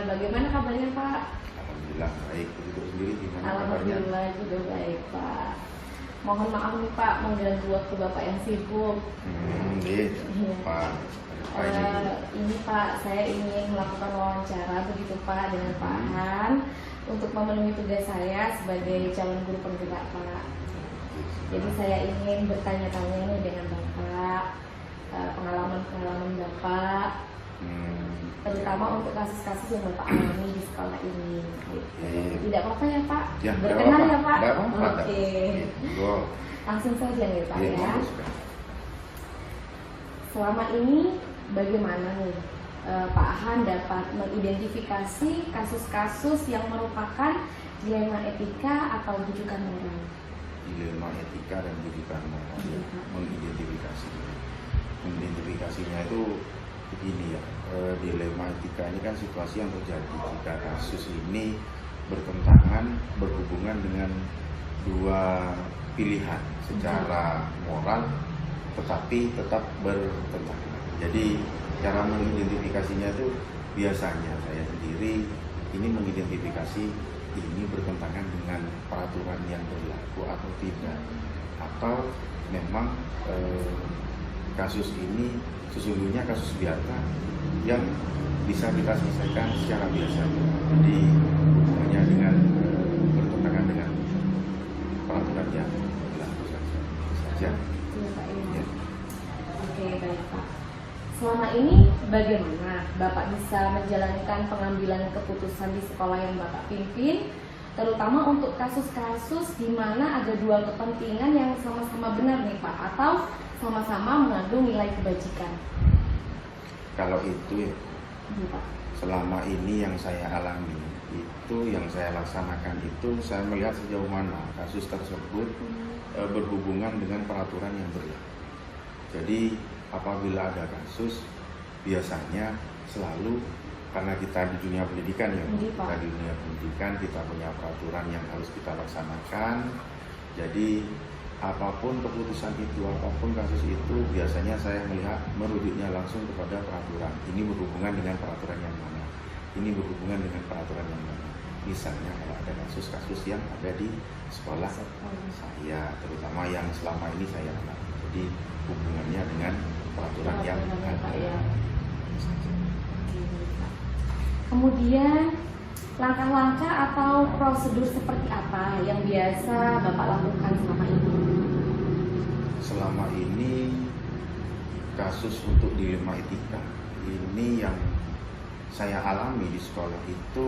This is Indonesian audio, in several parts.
Bagaimana kabarnya Pak? Alhamdulillah baik. Begitu sendiri gimana kabarnya? Alhamdulillah juga baik Pak. Mohon maaf nih Pak, mengganggu waktu Bapak yang sibuk. Pak. Ini Pak, saya ingin melakukan wawancara begitu Pak dengan Pak Han untuk memenuhi tugas saya sebagai calon guru penggerak Pak. Jadi saya ingin bertanya-tanya nih dengan Bapak, pengalaman-pengalaman Bapak, terutama untuk kasus-kasus yang Bapak alami di sekolah ini. Tidak apa-apa ya Pak? Ya, berkenan ya Pak? Oke. Langsung saja nih Pak ya. Selama ini bagaimana nih Pak Han dapat mengidentifikasi kasus-kasus yang merupakan dilema etika atau bujukan moral? Dilema etika dan bujukan moral, mengidentifikasinya itu begini ya. Dilema etika ini kan situasi yang terjadi jika kasus ini berhubungan dengan dua pilihan secara moral tetapi tetap bertentangan. Jadi cara mengidentifikasinya itu biasanya saya sendiri ini mengidentifikasi ini bertentangan dengan peraturan yang berlaku atau tidak, atau memang kasus ini sesungguhnya kasus biasa yang bisa kita selesaikan secara biasa. Jadi hubungannya dengan bertentangan dengan peraturan yang berlaku saja. Oke, baik Pak. Selama ini bagaimana Bapak bisa menjalankan pengambilan keputusan di sekolah yang Bapak pimpin, terutama untuk kasus-kasus di mana ada dua kepentingan yang sama-sama benar nih Pak, atau sama-sama mengandung nilai kebajikan? Kalau itu ya, Pak, selama ini yang saya alami, itu yang saya laksanakan itu saya melihat sejauh mana kasus tersebut berhubungan dengan peraturan yang berlaku. Jadi apabila ada kasus, biasanya selalu karena kita di dunia pendidikan ya, kita di dunia pendidikan kita punya peraturan yang harus kita laksanakan. Jadi apapun keputusan itu, apapun kasus itu, biasanya saya melihat merujuknya langsung kepada peraturan. Ini berhubungan dengan peraturan yang mana? Ini berhubungan dengan peraturan yang mana? Misalnya kalau ada kasus-kasus yang ada di sekolah saya, terutama yang selama ini saya alami. Jadi hubungannya dengan peraturan yang ada. Kemudian langkah-langkah atau prosedur seperti apa yang biasa Bapak lakukan selama ini? Selama ini kasus untuk dilema etika ini yang saya alami di sekolah itu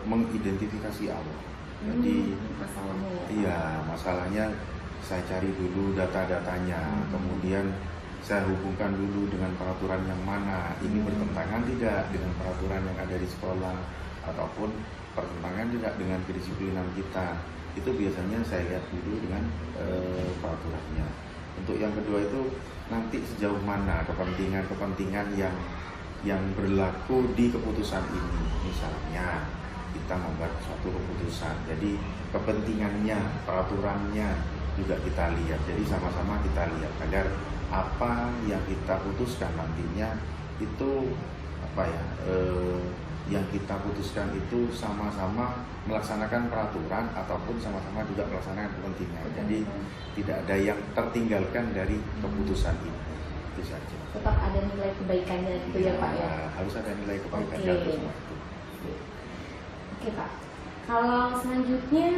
mengidentifikasi awal. Jadi masalahnya saya cari dulu data-datanya, kemudian saya hubungkan dulu dengan peraturan yang mana, ini bertentangan tidak dengan peraturan yang ada di sekolah, ataupun bertentangan tidak dengan kedisiplinan kita. Itu biasanya saya lihat dulu dengan peraturannya. Untuk yang kedua itu nanti sejauh mana kepentingan-kepentingan yang berlaku di keputusan ini. Misalnya kita membuat suatu keputusan, jadi kepentingannya, peraturannya juga kita lihat. Jadi sama-sama kita lihat agar apa yang kita putuskan nantinya itu yang kita putuskan itu sama-sama melaksanakan peraturan ataupun sama-sama juga melaksanakan kepentingan. Jadi tidak ada yang tertinggalkan dari keputusan ini. Itu saja. Tetap ada nilai kebaikannya itu ya Pak ya. Harus ada nilai kebaikannya semua itu. Oke Pak. Kalau selanjutnya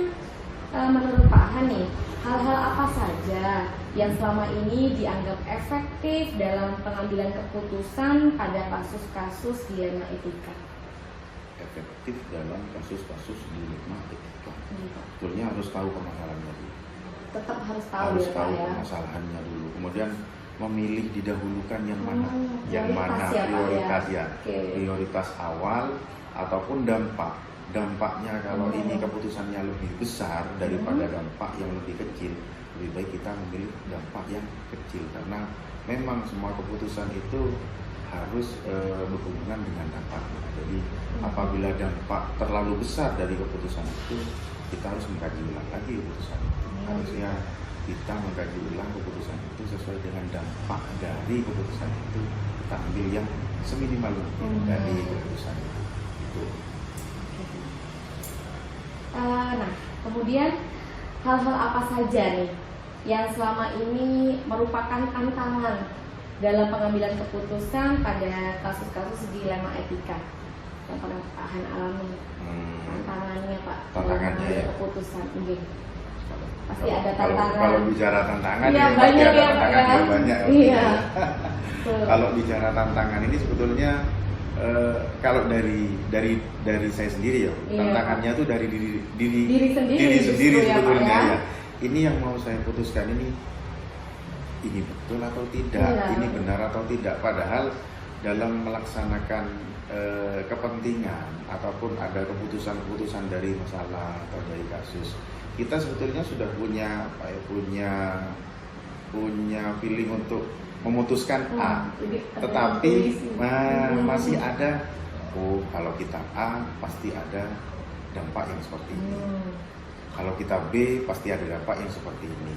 menurut Pak Han nih, hal-hal apa saja yang selama ini dianggap efektif dalam pengambilan keputusan pada kasus-kasus dilema etika? Efektif dalam kasus-kasus dilema etika. Sebetulnya harus tahu permasalahannya dulu. Tetap harus tahu harus ya, tahu Pak, permasalahannya dulu. Kemudian memilih didahulukan yang mana, prioritas ya. Prioritas awal ataupun dampak. Dampaknya kalau ini keputusannya lebih besar daripada dampak yang lebih kecil, lebih baik kita memilih dampak yang kecil, karena memang semua keputusan itu harus berhubungan dengan dampaknya. Jadi apabila dampak terlalu besar dari keputusan itu, kita harus mengkaji ulang lagi keputusan itu. Harusnya kita mengkaji ulang keputusan itu sesuai dengan dampak dari keputusan itu, kita ambil yang seminimal mungkin dari keputusan itu. Nah, kemudian hal-hal apa saja nih yang selama ini merupakan tantangan dalam pengambilan keputusan pada kasus-kasus dilema etika yang pernah Pak Han alami? Tantangannya Pak, Tantangannya ya. Keputusan mungkin pasti Kalau- ada tantangan. Kalau bicara tantangan, Iya, ya pasti banyak ada ya, tantangan Pak, ya. yang banyak. Iya. Kalau bicara tantangan ini sebetulnya kalau dari saya sendiri ya, Iya. tantangannya itu dari Diri sendiri justru ya, Pak, sebetulnya ya. ya. Ini yang mau saya putuskan ini betul atau tidak, Iya. ini benar atau tidak. Padahal dalam melaksanakan kepentingan ataupun ada keputusan-keputusan dari masalah atau dari kasus, kita sebetulnya sudah punya punya feeling untuk memutuskan A, tetapi masih ada kalau kita A pasti ada dampak yang seperti ini, kalau kita B pasti ada dampak yang seperti ini.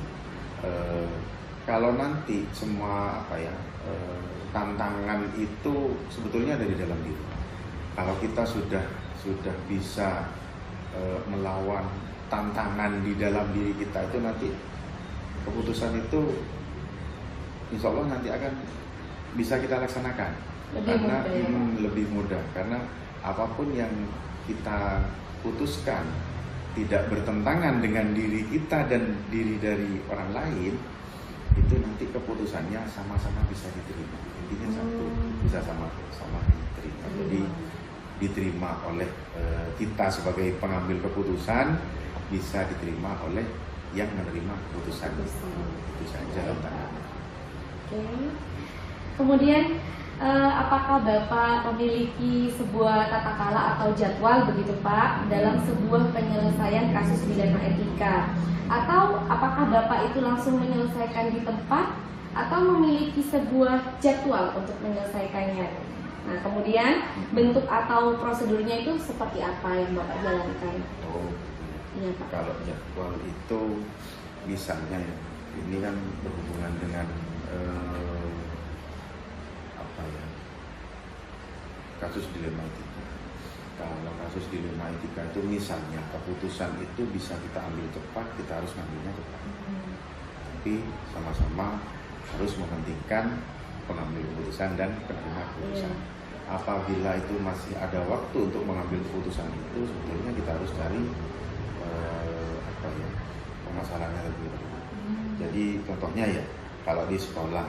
Kalau nanti semua tantangan itu sebetulnya dari dalam diri. Kalau kita sudah bisa melawan tantangan di dalam diri kita, itu nanti keputusan itu insya Allah nanti akan bisa kita laksanakan. Lebih mudah karena apapun yang kita putuskan tidak bertentangan dengan diri kita dan diri dari orang lain, itu nanti keputusannya sama-sama bisa diterima. Intinya satu, bisa sama-sama diterima. Jadi diterima oleh kita sebagai pengambil keputusan, bisa diterima oleh yang menerima keputusan. Itu saja tantangannya. Oke. Kemudian apakah Bapak memiliki sebuah tata cara atau jadwal begitu Pak dalam sebuah penyelesaian kasus dilema etika? Atau apakah Bapak itu langsung menyelesaikan di tempat atau memiliki sebuah jadwal untuk menyelesaikannya? Nah, kemudian bentuk atau prosedurnya itu seperti apa yang Bapak jalankan? Iya, Pak. Kalau jadwal itu misalnya ya, ini kan berhubungan dengan kasus dilema etika. Kalau kasus dilema etika itu misalnya keputusan itu bisa kita ambil cepat, kita harus ngambilnya cepat. Tapi sama-sama harus mementingkan pengambil keputusan dan penerima keputusan. Apabila itu masih ada waktu untuk mengambil keputusan itu, sebetulnya kita harus cari permasalahannya lebih dahulu. Jadi contohnya ya, kalau di sekolah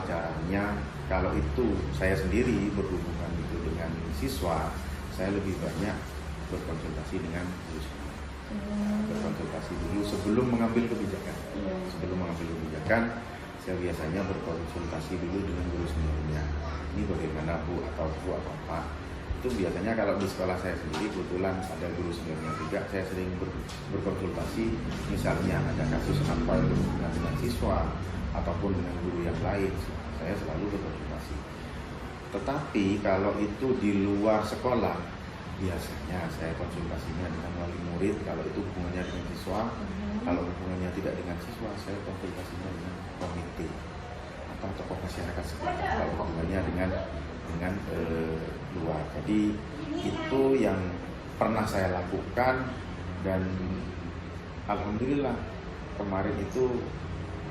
caranya, kalau itu saya sendiri berhubungan itu dengan siswa, saya lebih banyak berkonsultasi dengan guru senior. Berkonsultasi dulu sebelum mengambil kebijakan. Sebelum mengambil kebijakan, saya biasanya berkonsultasi dulu dengan guru seniornya. Ini bagaimana Bu atau Pak? Itu biasanya kalau di sekolah saya sendiri kebetulan ada guru seniornya juga, saya sering berkonsultasi. Misalnya ada kasus apa yang berhubungan dengan siswa ataupun dengan guru yang lain, saya selalu berkonsultasi. Tetapi kalau itu di luar sekolah, biasanya saya konsultasinya dengan wali murid kalau itu hubungannya dengan siswa. Kalau hubungannya tidak dengan siswa, saya konsultasinya dengan komite atau tokoh masyarakat sekolah kalau hubungannya dengan luar. Jadi itu yang pernah saya lakukan dan alhamdulillah kemarin itu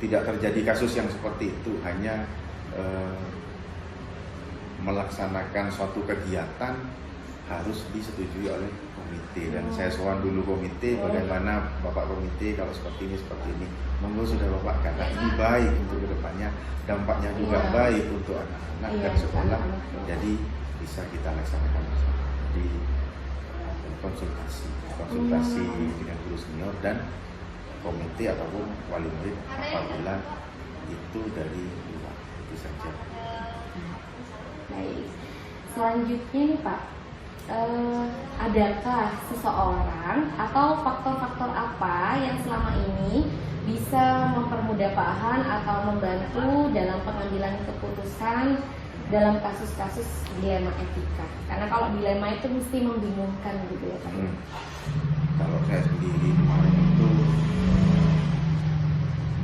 tidak terjadi kasus yang seperti itu, hanya melaksanakan suatu kegiatan harus disetujui oleh komite dan saya sowan dulu komite, bagaimana Bapak komite kalau seperti ini, monggo sudah Bapak kata ini baik untuk kedepannya, dampaknya juga baik untuk anak-anak dan sekolah, jadi bisa kita laksanakan. Jadi konsultasi dengan guru senior dan komite ataupun wali murid apabila itu dari luar, itu saja. Baik. Selanjutnya nih Pak, adakah seseorang atau faktor-faktor apa yang selama ini bisa mempermudah Pak Han atau membantu dalam pengambilan keputusan dalam kasus-kasus dilema etika? Karena kalau dilema itu mesti membingungkan gitu ya Pak. Kalau saya sendiri kemarin itu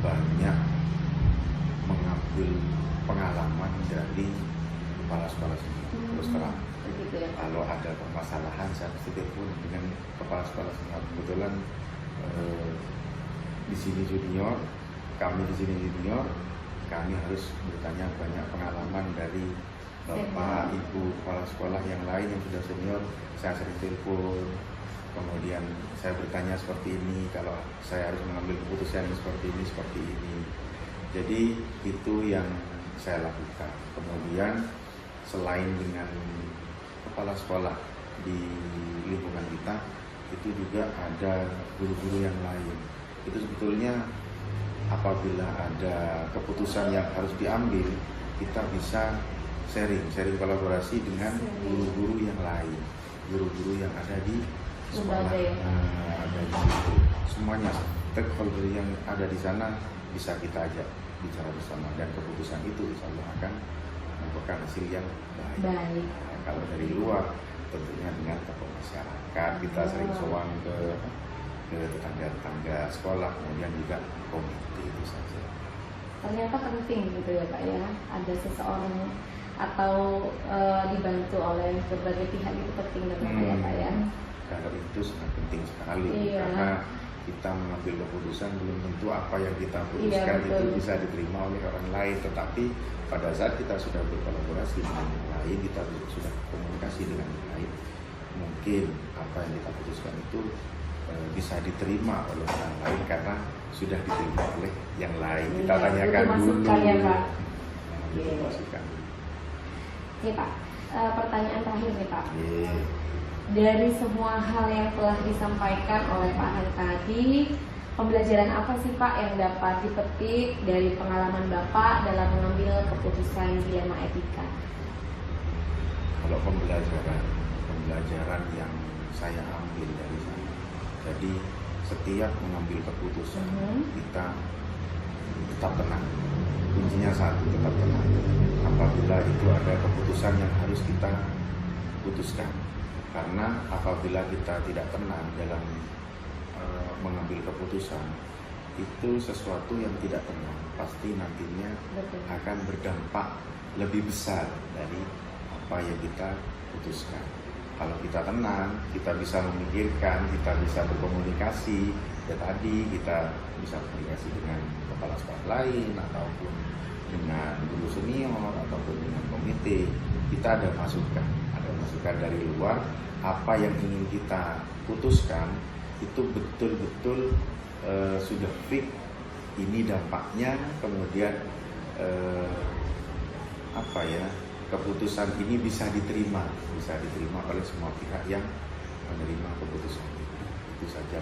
banyak mengambil pengalaman dari kepala sekolah sendiri. Terus terang, Begitu ya Pak. kalau ada permasalahan saya pasti telepon dengan kepala sekolah sendiri. Kebetulan di sini junior, kami di sini junior, kami harus bertanya banyak pengalaman dari bapak, ibu, kepala sekolah yang lain yang sudah senior. Saya sering telepon, kemudian saya bertanya seperti ini, kalau saya harus mengambil keputusan yang seperti ini. Jadi itu yang saya lakukan. Kemudian selain dengan kepala sekolah di lingkungan kita, itu juga ada guru-guru yang lain. Itu sebetulnya apabila ada keputusan yang harus diambil, kita bisa sharing kolaborasi dengan guru-guru yang lain, guru-guru yang ada di sekolah, ada di situ. Semuanya stakeholder yang ada di sana bisa kita ajak bicara bersama, dan keputusan itu insya Allah akan membuahkan hasil yang baik. Nah, kalau dari luar tentunya dengan tokoh masyarakat, kita sering sowan ke tetangga-tetangga sekolah, kemudian juga komite, itu saja. Ternyata penting gitu ya Pak ya, ada seseorang atau dibantu oleh berbagai pihak itu penting banget ya Pak ya. Kalau itu sangat penting sekali, karena kita mengambil keputusan belum tentu apa yang kita putuskan itu bisa diterima oleh orang lain, tetapi pada saat kita sudah berkolaborasi dengan yang lain, kita sudah komunikasi dengan yang lain, mungkin apa yang kita putuskan itu bisa diterima oleh orang lain karena sudah diterima oleh yang lain. Kita tanyakan dulu. Ya, Pak. Masukan. Oke Pak, pertanyaan terakhir nih Pak. Oke. Dari semua hal yang telah disampaikan oleh Pak Han tadi, pembelajaran apa sih Pak yang dapat dipetik dari pengalaman Bapak dalam mengambil keputusan dilema etika? Kalau pembelajaran yang saya ambil dari sana, jadi setiap mengambil keputusan kita tetap tenang. Kuncinya satu, tetap tenang. Apabila itu ada keputusan yang harus kita putuskan, karena apabila kita tidak tenang dalam mengambil keputusan, itu sesuatu yang tidak tenang pasti nantinya akan berdampak lebih besar dari apa yang kita putuskan. Kalau kita tenang, kita bisa memikirkan, kita bisa berkomunikasi, ya tadi kita bisa komunikasi dengan kepala sekolah lain, ataupun dengan guru senior, ataupun dengan komite. Kita ada masukan dari luar, apa yang ingin kita putuskan itu betul-betul sudah fix, ini dampaknya, kemudian keputusan ini bisa diterima oleh semua pihak yang menerima keputusan itu saja.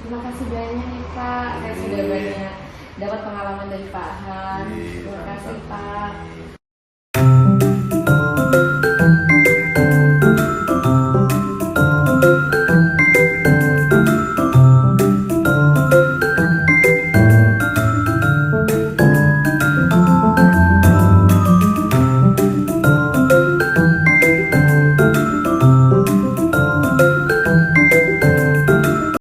Terima kasih banyak nih Pak, saya sudah banyak dapat pengalaman dari Pak Han. Terima kasih Pak.